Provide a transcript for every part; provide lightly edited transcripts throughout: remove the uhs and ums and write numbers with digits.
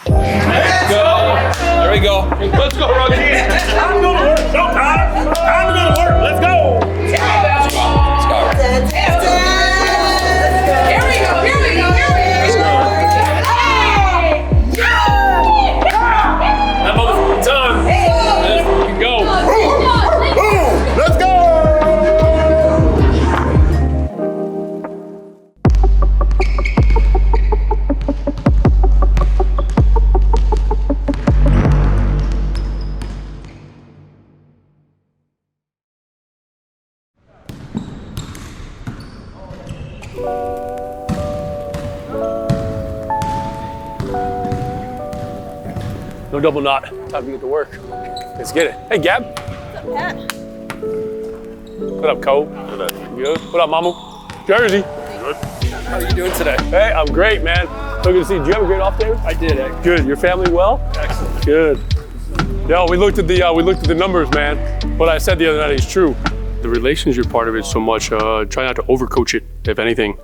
Let's go. There we go. Let's go, Rocky. Time to go to work. Showtime. Time to go to work. Let's go. Let's go. Here we go. Here we go. Here we go. Let's go. That motherfucking time. Let's fucking go. Let's go. No double knot. Time to get to work. Let's get it. Hey, Gab. What's up, Pat? What up, Cole? Good. What up, Mama? Jersey. Good. How are you doing today? Hey, I'm great, man. So good to see you. Did you have a great off day? I did. Good. Your family well? Excellent. Good. Yeah, we looked at the numbers, man. What I said the other night is true. The relationship part of it so much. Try not to overcoach it, if anything.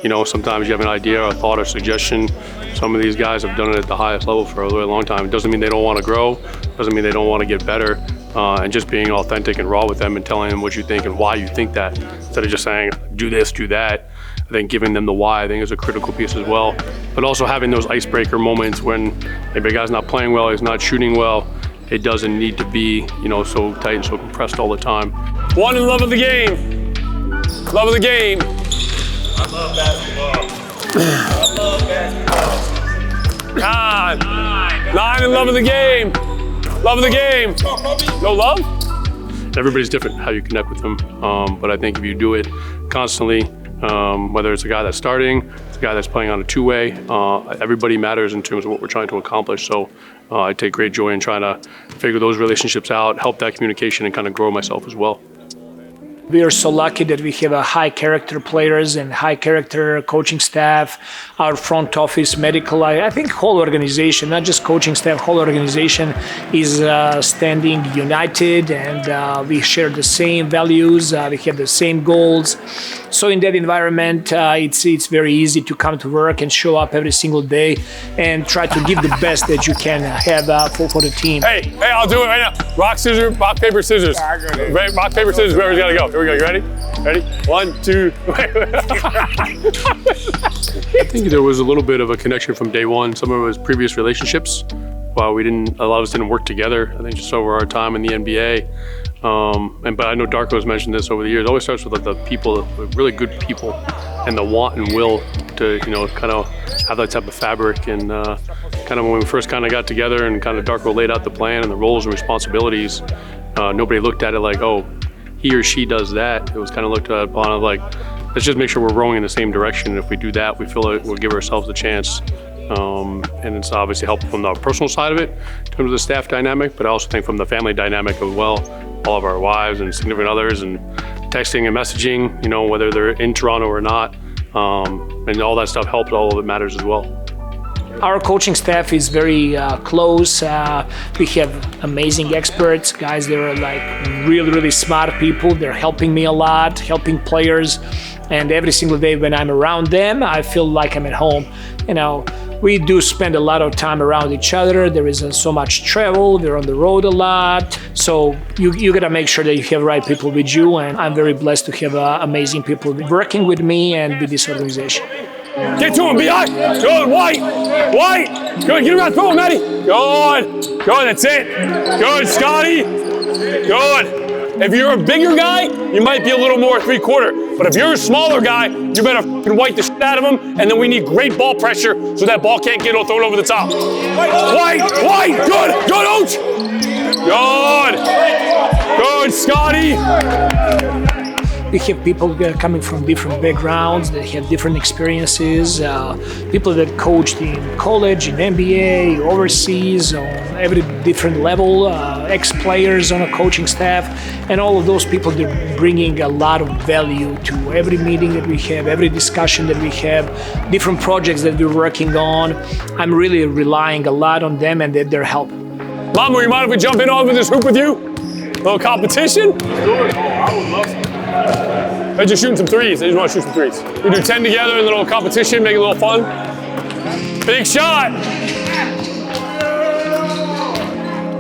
You know, sometimes you have an idea or a thought or suggestion. Some of these guys have done it at the highest level for a really long time. It doesn't mean they don't want to grow. Doesn't mean they don't want to get better. And just being authentic and raw with them and telling them what you think and why you think that, instead of just saying, do this, do that. I think giving them the why, I think, is a critical piece as well. But also having those icebreaker moments when maybe a guy's not playing well, he's not shooting well. It doesn't need to be, you know, so tight and so compressed all the time. One in love of the game. Love of the game. I love basketball. I love basketball. 9 in love of the game. Love of the game. No love? Everybody's different how you connect with them. But I think if you do it constantly, whether it's a guy that's starting, it's a guy that's playing on a two-way, everybody matters in terms of what we're trying to accomplish. So I take great joy in trying to figure those relationships out, help that communication, and kind of grow myself as well. We are so lucky that we have a high character players and high character coaching staff, our front office, medical. I think whole organization, not just coaching staff, whole organization is standing united, and we share the same values. We have the same goals. So in that environment, it's very easy to come to work and show up every single day and try to give the best that you can have for the team. Hey, I'll do it right now. Rock, scissors, rock, paper, scissors. Rock, paper, scissors, whoever's gotta go. Here we go, you ready? Ready? 1, 2. I think there was a little bit of a connection from day one. Some of his previous relationships, while a lot of us didn't work together, I think just over our time in the NBA. But I know Darko's mentioned this over the years. It always starts with like the people, really good people, and the want and will to, you know, kind of have that type of fabric. And kind of when we first kind of got together and kind of Darko laid out the plan and the roles and responsibilities, nobody looked at it like, oh, he or she does that. It was kind of looked at upon like, let's just make sure we're rowing in the same direction. And if we do that, we feel like we'll give ourselves a chance. And it's obviously helpful from the personal side of it in terms of the staff dynamic, but I also think from the family dynamic as well, all of our wives and significant others and texting and messaging, you know, whether they're in Toronto or not, and all that stuff helps. All of it matters as well. Our coaching staff is very close. We have amazing experts, guys that are like really, really smart people. They're helping me a lot, helping players. And every single day when I'm around them, I feel like I'm at home. You know, we do spend a lot of time around each other. There is so much travel. We're on the road a lot. So you gotta make sure that you have the right people with you. And I'm very blessed to have amazing people working with me and with this organization. Get to him, B.I. Good, White. Good, get around, throw him, Maddie. Good, that's it. Good, Scotty. Good. If you're a bigger guy, you might be a little more 3/4. But if you're a smaller guy, you better f***ing wipe the shit out of him, and then we need great ball pressure so that ball can't get thrown over the top. White, good, Ooch. Good, Scotty. We have people coming from different backgrounds, that have different experiences, people that coached in college, in NBA, overseas, on every different level, ex-players on a coaching staff, and all of those people, they're bringing a lot of value to every meeting that we have, every discussion that we have, different projects that we're working on. I'm really relying a lot on them and their help. Mama, you mind if we jump in on with this hoop with you? A little competition? I would love to. They're just shooting some threes. They just want to shoot some threes. We do 10 together, a little competition, make it a little fun. Big shot.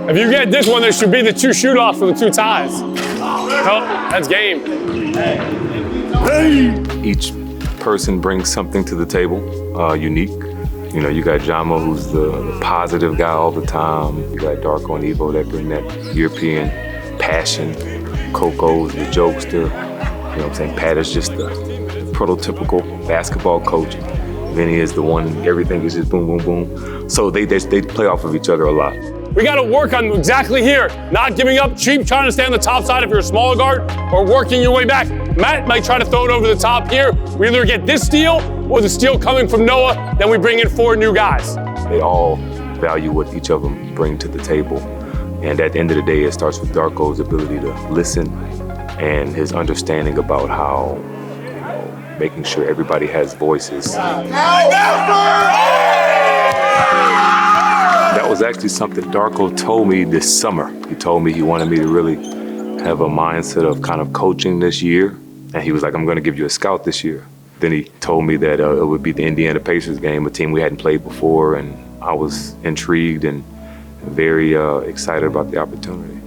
If you get this one, there should be the 2 shoot-offs for the 2 ties. Oh, that's game. Each person brings something to the table, unique. You know, you got Jamo, who's the positive guy all the time. You got Darko and Evo that bring that European passion. Coco's the jokester. You know what I'm saying? Pat is just the prototypical basketball coach. Vinny is the one, everything is just boom, boom, boom. So they play off of each other a lot. We got to work on exactly here. Not giving up cheap, trying to stay on the top side if you're a smaller guard, or working your way back. Matt might try to throw it over the top here. We either get this steal or the steal coming from Noah, then we bring in 4 new guys. They all value what each of them bring to the table. And at the end of the day, it starts with Darko's ability to listen and his understanding about how, you know, making sure everybody has voices. That was actually something Darko told me this summer. He told me he wanted me to really have a mindset of kind of coaching this year. And he was like, I'm going to give you a scout this year. Then he told me that it would be the Indiana Pacers game, a team we hadn't played before. And I was intrigued and very excited about the opportunity.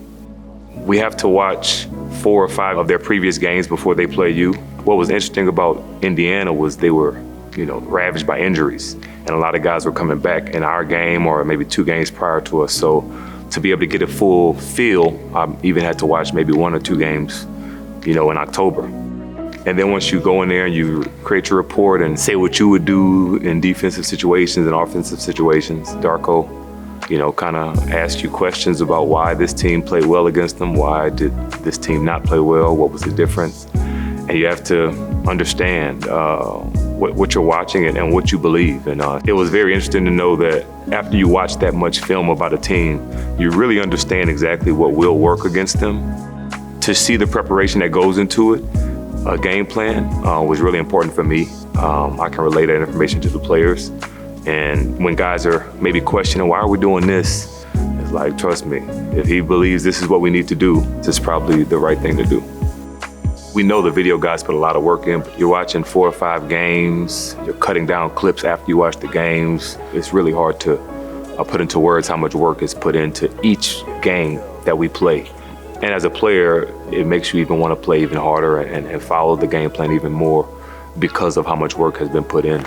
We have to watch 4 or 5 of their previous games before they play you. What was interesting about Indiana was they were, you know, ravaged by injuries. And a lot of guys were coming back in our game or maybe 2 games prior to us. So to be able to get a full feel, I even had to watch maybe 1 or 2 games, you know, in October. And then once you go in there and you create your report and say what you would do in defensive situations and offensive situations, Darko, you know, kind of ask you questions about why this team played well against them, why did this team not play well, what was the difference? And you have to understand what you're watching and what you believe. And it was very interesting to know that after you watch that much film about a team, you really understand exactly what will work against them. To see the preparation that goes into it, a game plan was really important for me. I can relay that information to the players. And when guys are maybe questioning, why are we doing this? It's like, trust me, if he believes this is what we need to do, this is probably the right thing to do. We know the video guys put a lot of work in. You're watching 4 or 5 games, you're cutting down clips after you watch the games. It's really hard to put into words how much work is put into each game that we play. And as a player, it makes you even want to play even harder and follow the game plan even more because of how much work has been put in.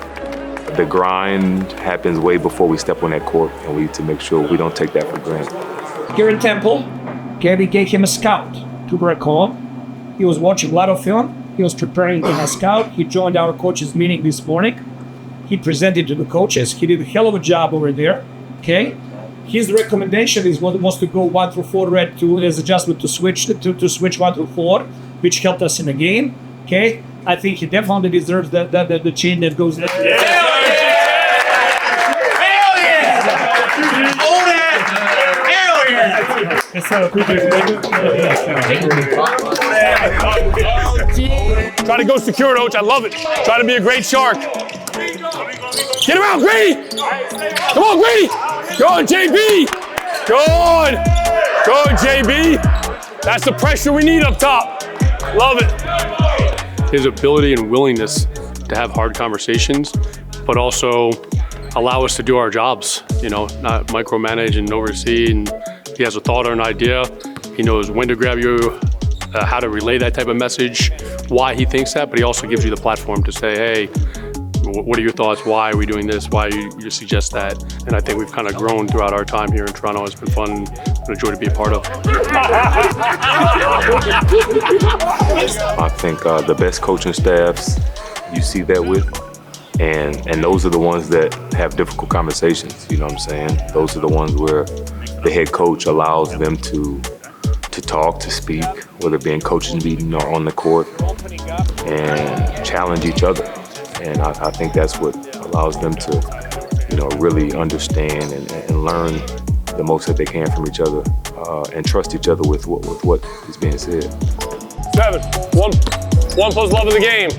The grind happens way before we step on that court, and we need to make sure we don't take that for granted. Here in Temple, Gary gave him a scout to work home. He was watching a lot of film. He was preparing to a scout. He joined our coaches meeting this morning. He presented to the coaches. He did a hell of a job over there. Okay. His recommendation is wants to go 1 through 4 red to as adjustment to switch 1 through 4, which helped us in the game. Okay. I think he definitely deserves the chain that goes there. Yeah. Try to go secure, Coach. I love it. Try to be a great shark. Get him out, Grady! Come on, Grady! Go on, JB! Good! Good, JB! That's the pressure we need up top. Love it. His ability and willingness to have hard conversations, but also allow us to do our jobs, you know, not micromanage and oversee. And he has a thought or an idea. He knows when to grab you, how to relay that type of message, why he thinks that, but he also gives you the platform to say, hey, what are your thoughts? Why are we doing this? Why you suggest that? And I think we've kind of grown throughout our time here in Toronto. It's been fun and a joy to be a part of. I think the best coaching staffs, you see that with. And those are the ones that have difficult conversations, you know what I'm saying? Those are the ones where the head coach allows them to talk, to speak, whether it be in coaches meeting or on the court, and challenge each other. And I think that's what allows them to, you know, really understand and learn the most that they can from each other and trust each other with what is being said. 7, 1 plus love of the game.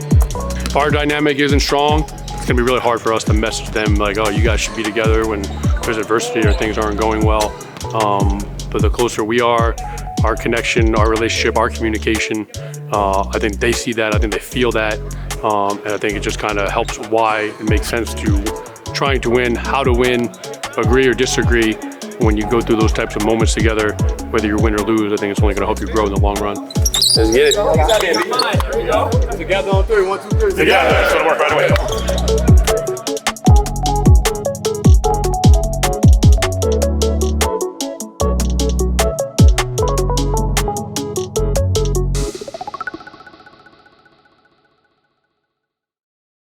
If our dynamic isn't strong, it's gonna be really hard for us to message them like, oh, you guys should be together when there's adversity or things aren't going well. But the closer we are, our connection, our relationship, our communication, I think they see that, I think they feel that, and I think it just kind of helps why it makes sense to trying to win, how to win, agree or disagree, when you go through those types of moments together, whether you win or lose, I think it's only going to help you grow in the long run. Let's get it. Together on 3, 1, 2, 3. Together. That's going to work right away.